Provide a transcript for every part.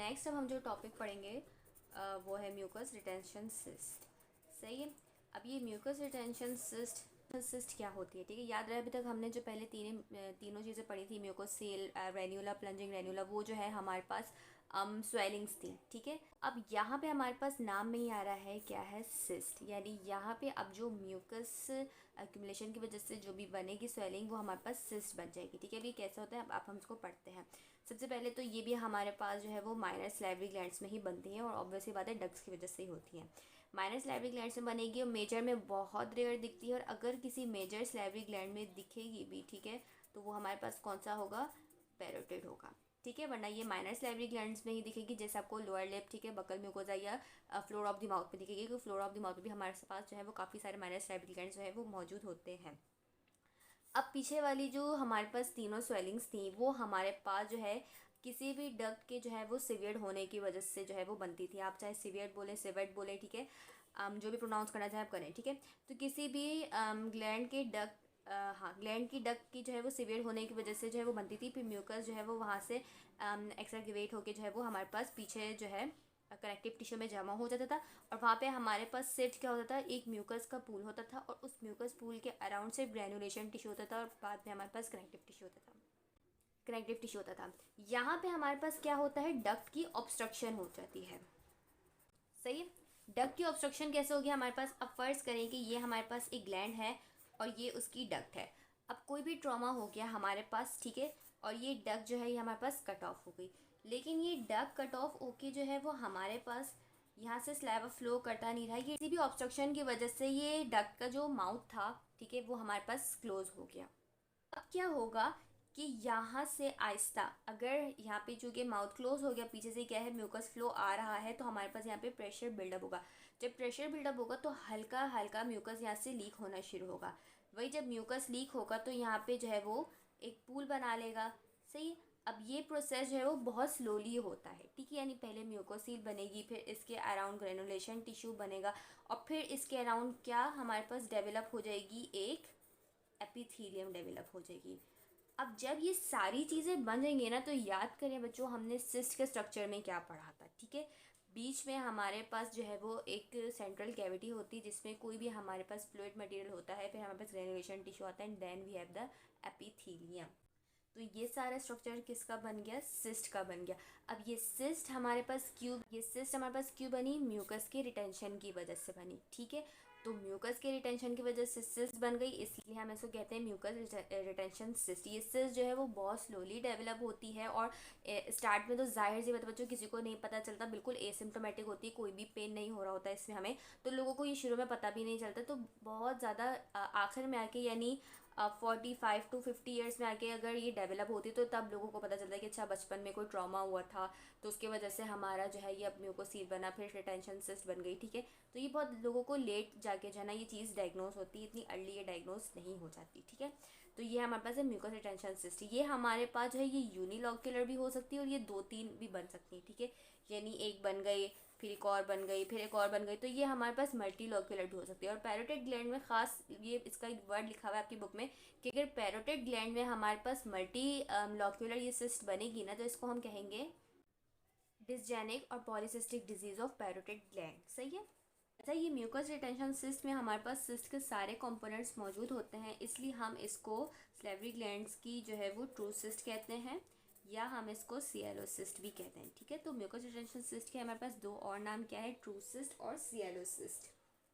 Next अब हम जो टॉपिक पढ़ेंगे वो है म्यूकस रिटेंशन सिस्ट। सही है। अब ये म्यूकस रिटेंशन सिस्ट क्या होती है, ठीक है। याद रहे अभी तक हमने जो पहले तीनों चीज़ें पढ़ी थी, म्यूकोसील, रेन्यूला, प्लंजिंग रेन्यूला, वो जो है हमारे पास स्वेलिंग्स थी, ठीक है। अब यहाँ पे हमारे पास नाम में ही आ रहा है क्या है, सिस्ट, यानी यहाँ पे अब जो म्यूकस एक्यूमुलेशन की वजह से जो भी बनेगी स्वेलिंग वो हमारे पास सिस्ट बन जाएगी, ठीक है। अभी कैसे होता है अब आप हम इसको पढ़ते हैं। सबसे पहले तो ये भी हमारे पास जो है वो माइनर सैलिवरी ग्लैंड्स में ही बनती हैं और ऑब्वियसली बात है डक्ट्स की वजह से ही होती हैं। माइनर सैलिवरी ग्लैंड्स में बनेगी और मेजर में बहुत रेयर दिखती है, और अगर किसी मेजर सैलिवरी ग्लैंड में दिखेगी भी, ठीक है, तो वो हमारे पास कौन सा होगा, पैरोटिड होगा, ठीक है। वरना ये माइनर सैलिवरी ग्लैंड्स में ही दिखेगी, जैसे आपको लोअर लिप, ठीक है, बकल म्यूकोजा या फ्लोर ऑफ द माउथ में दिखेगी, क्योंकि फ्लोर ऑफ द माउथ में भी हमारे पास जो है वो काफ़ी सारे माइनर सैलिवरी ग्लैंड्स जो है वो मौजूद होते हैं। अब पीछे वाली जो हमारे पास तीनों स्वेलिंग्स थी वो हमारे पास जो है किसी भी डक्ट के जो है वो सिवियर्ड होने की वजह से जो है वो बनती थी। आप चाहे सिवियर्ड बोले, सिवेट बोले, ठीक है, जो भी प्रोनाउंस करना चाहे आप करें, ठीक है। तो किसी भी ग्लैंड के डक्ट हाँ, ग्लैंड की डक्ट की जो है वो सिवियर होने की वजह से जो है वो बनती थी, फिर म्यूकस जो है वो वहाँ से एक्सट्रैक्टिवेट होकर जो है वो हमारे पास पीछे जो है कनेक्टिव टिश्यू में जमा हो जाता था, और वहाँ पे हमारे पास सिर्फ क्या होता था, एक म्यूकस का पूल होता था, और उस म्यूकस पूल के अराउंड सिर्फ ग्रैनुलेशन टिश्यू होता था, और बाद में हमारे पास कनेक्टिव टिश्यू होता था। यहाँ पे हमारे पास क्या होता है, डक्ट की ऑब्स्ट्रक्शन हो जाती है। सही है। डक्ट की ऑब्स्ट्रक्शन कैसे होगी हमारे पास, अब फर्ज करें कि ये हमारे पास एक ग्लैंड है और ये उसकी डक्ट है। अब कोई भी ट्रॉमा हो गया हमारे पास, ठीक है, और ये डक्ट जो है ये हमारे पास कट ऑफ हो गई, लेकिन ये डक्ट कट ऑफ होके जो है वो हमारे पास यहाँ से स्लैब फ्लो करता नहीं रहा, ये किसी भी ऑब्स्ट्रक्शन की वजह से ये डक्ट का जो माउथ था, ठीक है, वो हमारे पास क्लोज हो गया। अब क्या होगा कि यहाँ से आहिस्ता, अगर यहाँ पे चूँकि माउथ क्लोज हो गया, पीछे से क्या है म्यूकस फ्लो आ रहा है, तो हमारे पास यहाँ पे प्रेशर बिल्डअप होगा। जब प्रेशर बिल्डअप होगा तो हल्का हल्का म्यूकस यहाँ से लीक होना शुरू होगा। वही जब म्यूकस लीक होगा तो यहाँ पे जो है वो एक पूल बना लेगा। सही। अब ये प्रोसेस जो है वो बहुत स्लोली होता है, ठीक है, यानी पहले म्यूकोसील बनेगी, फिर इसके अराउंड ग्रेनुलेशन टिश्यू बनेगा, और फिर इसके अराउंड क्या हमारे पास डेवलप हो जाएगी, एक एपिथीलियम डेवलप हो जाएगी। अब जब ये सारी चीज़ें बन जाएंगी ना, तो याद करें बच्चों हमने सिस्ट के स्ट्रक्चर में क्या पढ़ा था, ठीक है। बीच में हमारे पास जो है वो एक सेंट्रल कैविटी होती है जिसमें कोई भी हमारे पास फ्लूइड मटेरियल होता है, फिर हमारे पास ग्रेनुलेशन टिश्यू आता है, and then we have the epithelium. तो ये सारा स्ट्रक्चर किसका बन गया, सिस्ट का बन गया। अब ये सिस्ट हमारे पास क्यों बनी, म्यूकस के रिटेंशन की वजह से बनी, ठीक है। तो म्यूकस के रिटेंशन की वजह से सिस्ट बन गई, इसलिए हम इसको कहते हैं म्यूकस रिटेंशन सिस्ट। ये सिस्ट जो है वो बहुत स्लोली डेवलप होती है, और स्टार्ट में तो जाहिर सी बात बच्चों किसी को नहीं पता चलता, बिल्कुल एसिम्टोमेटिक होती है, कोई भी पेन नहीं हो रहा होता है इसमें हमें, तो लोगों को ये शुरू में पता भी नहीं चलता। तो बहुत ज़्यादा आखिर में आके यानी 45 to 50 ईयर्स में आके अगर ये डेवलप होती तो तब लोगों को पता चलता है कि अच्छा बचपन में कोई ट्रॉमा हुआ था, तो उसकी वजह से हमारा जो है ये अब म्यूकोसील बना, फिर रिटेंशन सिस्ट बन गई, ठीक है। तो ये बहुत लोगों को लेट जाके जो है ना ये चीज़ डायग्नोस होती है, इतनी अर्ली ये डायग्नोस नहीं हो जाती, ठीक है। तो ये हमारे पास है म्यूकस रिटेंशन सिस्ट। ये हमारे पास जो है ये यूनिलॉक्यूलर भी हो सकती है और ये 2-3 भी बन सकती है, ठीक है, यानी एक बन गई, फिर एक और बन गई, फिर एक और बन गई, तो ये हमारे पास मल्टी लॉक्यूलर भी हो सकती है। और पैरोटिड ग्लैंड में खास ये इसका वर्ड लिखा हुआ है आपकी बुक में कि अगर पैरोटिड ग्लैंड में हमारे पास मल्टी लॉक्यूलर ये सिस्ट बनेगी ना, तो इसको हम कहेंगे डिसजेनिक और polycystic disease of parotid gland. सही है। अच्छा, ये म्यूकस रिटेंशन सिस्ट में हमारे पास सिस्ट के सारे कंपोनेंट्स मौजूद होते हैं, इसलिए हम इसको सैलिवरी ग्लैंड्स की जो है वो ट्रू सिस्ट कहते हैं, या हम इसको सियालो सिस्ट भी कहते हैं, ठीक है। तो म्यूकस रिटेंशन सिस्ट के हमारे पास दो और नाम क्या है, ट्रू सिस्ट और सियालो सिस्ट।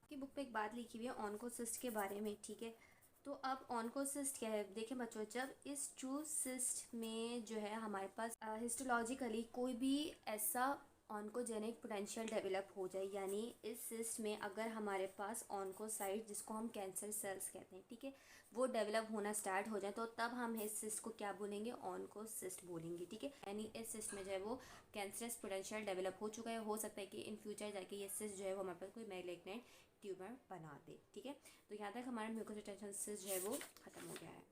आपकी बुक पे एक बात लिखी हुई है ऑनकोसिस्ट के बारे में, ठीक है। तो अब ऑनकोसिस्ट क्या है, देखें बच्चों, जब इस ट्रू सिस्ट में जो है हमारे पास हिस्टोलॉजिकली कोई भी ऐसा ऑनकोजेनिक पोटेंशियल डेवलप हो जाए, यानी इस सिस्ट में अगर हमारे पास ऑनकोसाइट जिसको हम कैंसर सेल्स कहते हैं, ठीक है, वो डेवलप होना स्टार्ट हो जाए, तो तब हम इस सिस्ट को क्या बोलेंगे, ऑनकोसिस्ट बोलेंगे, ठीक है। यानी इस सिस्ट में जो है वो कैंसरस पोटेंशियल डेवलप हो चुका है, हो सकता है कि इन फ्यूचर जाके ये सिस्ट जो है वो हमारे पास कोई मैलिग्नेंट ट्यूमर बना दे, ठीक है। तो यहाँ तक हमारा म्यूकस रिटेंशन सिस्ट जो है वो ख़त्म हो गया है।